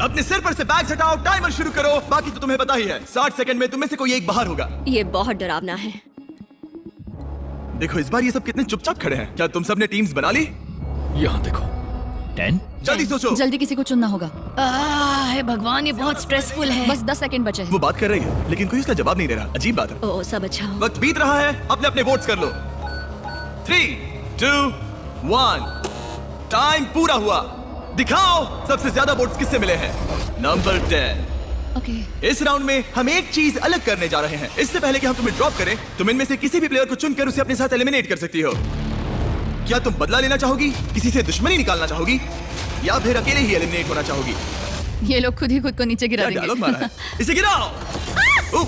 अपने सिर पर से बैग हटाओ, टाइमर शुरू करो। बाकी तो तुम्हें पता ही है, 60 सेकंड में तुम में से कोई एक बाहर होगा। ये बहुत डरावना है। देखो इस बार ये सब कितने चुपचाप खड़े हैं। क्या तुम सब ने टीम्स बना ली? यहाँ देखो। 10। जल्दी सोचो। जल्दी किसी को चुनना होगा। हे भगवान, ये बहुत स्ट्रेसफुल है। बस 10 सेकंड बचे हैं। वो बात कर रही है लेकिन कोई उसका जवाब नहीं दे रहा। अजीब बात है। ओह, सब अच्छा हो। वक्त बीत रहा है, अपने अपने वोट्स कर लो। 3, 2, 1। टाइम पूरा हुआ। दिखाओ सबसे ज्यादा वोट्स किससे मिले हैं। नंबर 10। ओके। इस राउंड में हम एक चीज अलग करने जा रहे हैं। इससे पहले कि हम तुम्हें ड्रॉप करें, तुम इनमें से किसी भी प्लेयर को चुनकर उसे अपने साथ एलिमिनेट कर सकती हो। क्या तुम बदला लेना चाहोगी, किसी से दुश्मनी निकालना चाहोगी, या फिर अकेले ही एलिमिनेट होना चाहोगी? ये लोग खुद ही खुद को नीचे गिरा क्या देंगे। डायलॉग मारा है। इसे गिराओ।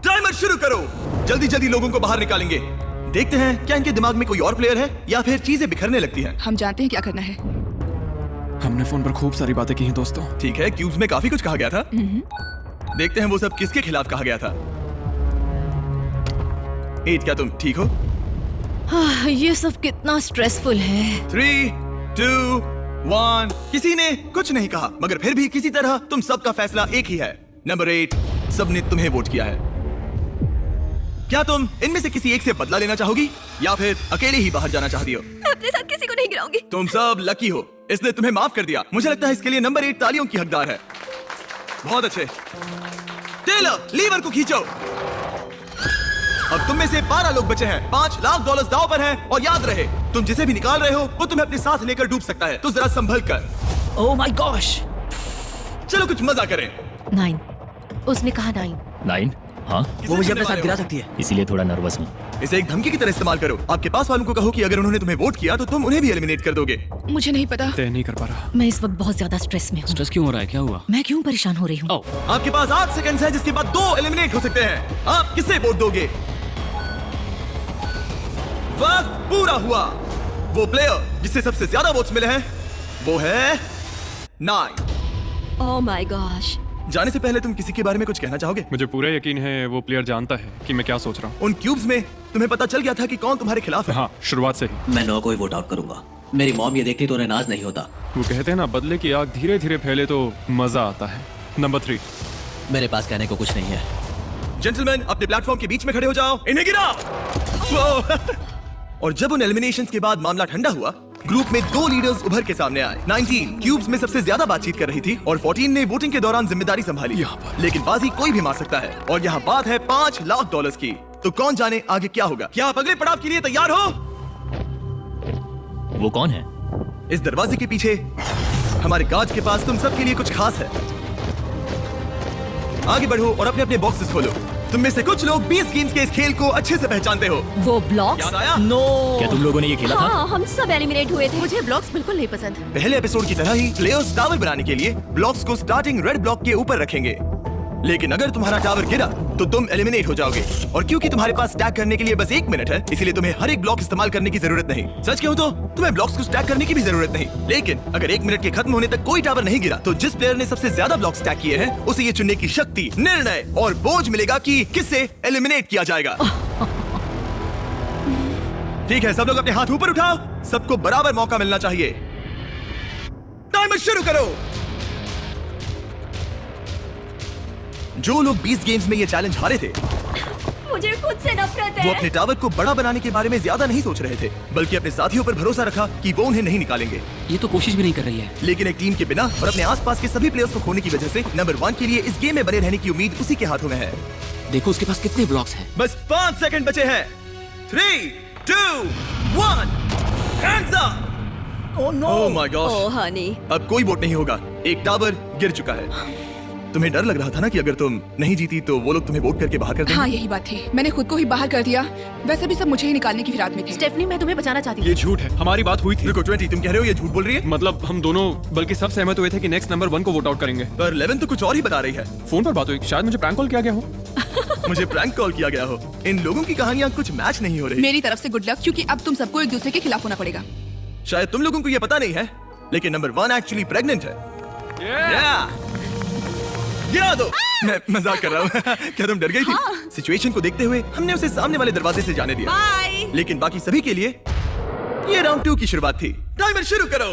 टाइमर शुरू करो। जल्दी जल्दी लोगों को बाहर निकालेंगे। देखते हैं क्या इनके दिमाग में कोई और प्लेयर है या फिर चीजें बिखरने लगती हैं। हम जानते हैं क्या करना है। हमने फोन पर खूब सारी बातें की हैं दोस्तों। ठीक है, क्यूब्स में काफी कुछ कहा गया था। देखते हैं वो सब किसके खिलाफ कहा गया था। 8, क्या तुम ठीक हो? ये सब कितना स्ट्रेसफुल है। 3, 2, 1। किसी ने कुछ नहीं कहा, मगर फिर भी किसी तरह तुम सबका फैसला एक ही है। नंबर 8, सबने तुम्हें वोट किया है। क्या तुम इनमें से किसी एक से बदला लेना चाहोगी या फिर अकेले ही बाहर जाना चाहती हो? मैं अपने साथ किसी को नहीं गिराऊंगी। तुम सब लकी हो, इसने तुम्हें माफ कर दिया। मुझे लगता है इसके लिए नंबर 8 तालियों की हकदार है। बहुत अच्छे। टेलर, लीवर को खींचो। अब तुम में से 12 लोग बचे हैं। $5 लाख दांव पर हैं। और याद रहे, तुम जिसे भी निकाल रहे हो वो तुम्हें अपने साथ लेकर डूब सकता है, तो जरा संभल कर। ओह माय गॉश। चलो कुछ मजा करें। 9। उसने कहा 9। 9? हाँ, वो मुझे अपने साथ गिरा सकती है। इसीलिए थोड़ा नर्वस हूँ। इसे एक धमकी की तरह इस्तेमाल करो। आपके पास वालों को कहो कि अगर उन्होंने तुम्हें वोट किया तो तुम उन्हें भी एलिमिनेट कर दोगे। मुझे नहीं पता। तय नहीं कर पा रहा। मैं इस वक्त बहुत ज्यादा स्ट्रेस में हूँ। स्ट्रेस क्यों हो रहा है? क्या हुआ? मैं क्यों परेशान हो रही हूँ? आपके पास 8 सेकंड्स है, जिसके बाद 2 एलिमिनेट हो सकते हैं। आप किसे वोट दोगे? वक्त पूरा हुआ। वो प्लेयर जिससे सबसे ज्यादा वोट्स मिले हैं वो है 9। ओह माय गॉश। जाने से पहले तुम किसी के बारे में कुछ कहना चाहोगे? मुझे पूरा यकीन है वो प्लेयर जानता है कि मैं क्या सोच रहा हूँ। उन क्यूब्स में तुम्हें पता चल गया था कि कौन तुम्हारे खिलाफ है। हाँ, शुरुआत से ही। मैं 9 को ही वोट आउट करूंगा। मेरी मॉम ये देखती तो उन्हें नाज नहीं होता। वो कहते हैं ना, बदले की आग धीरे धीरे फैले तो मजा आता है। नंबर 3। मेरे पास कहने को कुछ नहीं है। जेंटलमैन, अपने प्लेटफॉर्म के बीच में खड़े हो जाओ। इन्हें गिराओ। और जब उन एलिमिनेशंस के बाद मामला ठंडा हुआ, ग्रुप में 2 लीडर्स उभर के सामने आए। 19 क्यूब्स में सबसे ज्यादा बातचीत कर रही थी और 14 ने वोटिंग के दौरान जिम्मेदारी संभाली। लेकिन बाजी कोई भी मार सकता है और यहाँ बात है $5 लाख की। तो कौन जाने आगे क्या होगा। क्या आप अगले पड़ाव के लिए तैयार हो? वो कौन है? इस दरवाजे के पीछे हमारे गार्ड के पास तुम सबके लिए कुछ खास है। आगे बढ़ो और अपने अपने बॉक्सेस खोलो। तुम में से कुछ लोग 20 गेम्स के इस खेल को अच्छे से पहचानते हो। वो ब्लॉक्स? याद आया? नो। क्या तुम लोगों ने ये खेला था? हाँ, हम सब एलिमिनेट हुए थे। मुझे ब्लॉक्स बिल्कुल नहीं पसंद। पहले एपिसोड की तरह ही प्लेयर्स टावर बनाने के लिए ब्लॉक्स को स्टार्टिंग रेड ब्लॉक के ऊपर रखेंगे। लेकिन अगर तुम्हारा टावर गिरा तो तुम एलिमिनेट हो जाओगे। और क्योंकि तुम्हारे पास स्टैक करने के लिए बस 1 मिनट है, इसलिए तुम्हें हर एक ब्लॉक इस्तेमाल करने की जरूरत नहीं। सच कहूं तो तुम्हें ब्लॉक्स को स्टैक करने की भी जरूरत नहीं। लेकिन अगर 1 मिनट के खत्म होने तक कोई टावर नहीं गिरा तो जिस प्लेयर ने सबसे ज्यादा ब्लॉक स्टैक किए हैं उसे ये चुनने की शक्ति, निर्णय और बोझ मिलेगा कि किससे एलिमिनेट किया जाएगा। ठीक है, सब लोग अपने हाथ ऊपर उठाओ। सबको बराबर मौका मिलना चाहिए। टाइमर शुरू करो। जो लोग 20 गेम्स में ये चैलेंज हारे थे, मुझे खुद से नफरत वो है। अपने टावर को बड़ा बनाने के बारे में ज्यादा नहीं सोच रहे थे, बल्कि अपने साथियों पर भरोसा रखा कि वो उन्हें नहीं निकालेंगे। ये तो कोशिश भी नहीं कर रही है। लेकिन एक टीम के बिना और अपने आसपास के सभी प्लेयर्स को खोने की वजह से नंबर 1 के लिए इस गेम में बने रहने की उम्मीद उसी के हाथों में है। देखो उसके पास कितने ब्लॉक्स हैं। बस 5 सेकंड बचे हैं। 3, 2, 1, hands up. Oh no. Oh my gosh. Oh honey. अब कोई वोट नहीं होगा। एक टावर गिर चुका है। तुम्हें डर लग रहा था ना कि अगर तुम नहीं जीती तो वो लोग तुम्हें वोट करके बाहर कर देंगे। हाँ, यही बात थी। मैंने खुद को ही बाहर कर दिया। वैसे भी सब मुझे ही निकालने की फिराक में थे। स्टेफनी, मैं तुम्हें बचाना चाहती हूँ। ये झूठ है, हमारी बात हुई थी। रुको 20, तुम कह रहे हो ये झूठ बोल रही है? मतलब हम दोनों, बल्कि सब सहमत हुए थे कि नेक्स्ट नंबर 1 को वोट आउट करेंगे। पर 11 तो कुछ और ही बता रही है। फोन पर बात हुई, शायद मुझे प्रैंक कॉल किया गया हो। मुझे प्रैंक कॉल किया गया हो। इन लोगों की कहानियां कुछ मैच नहीं हो रही। मेरी तरफ से गुड लक, क्योंकि अब तुम सबको एक दूसरे के खिलाफ होना पड़ेगा। शायद तुम लोगों को ये पता नहीं है, लेकिन नंबर 1 एक्चुअली प्रेग्नेंट है। गिरा दो। मैं मजाक कर रहा हूँ। क्या तुम डर गई थी? सिचुएशन को देखते हुए हमने उसे सामने वाले दरवाजे से जाने दिया। बाय। लेकिन बाकी सभी के लिए ये राउंड 2 की शुरुआत थी। टाइमर शुरू करो।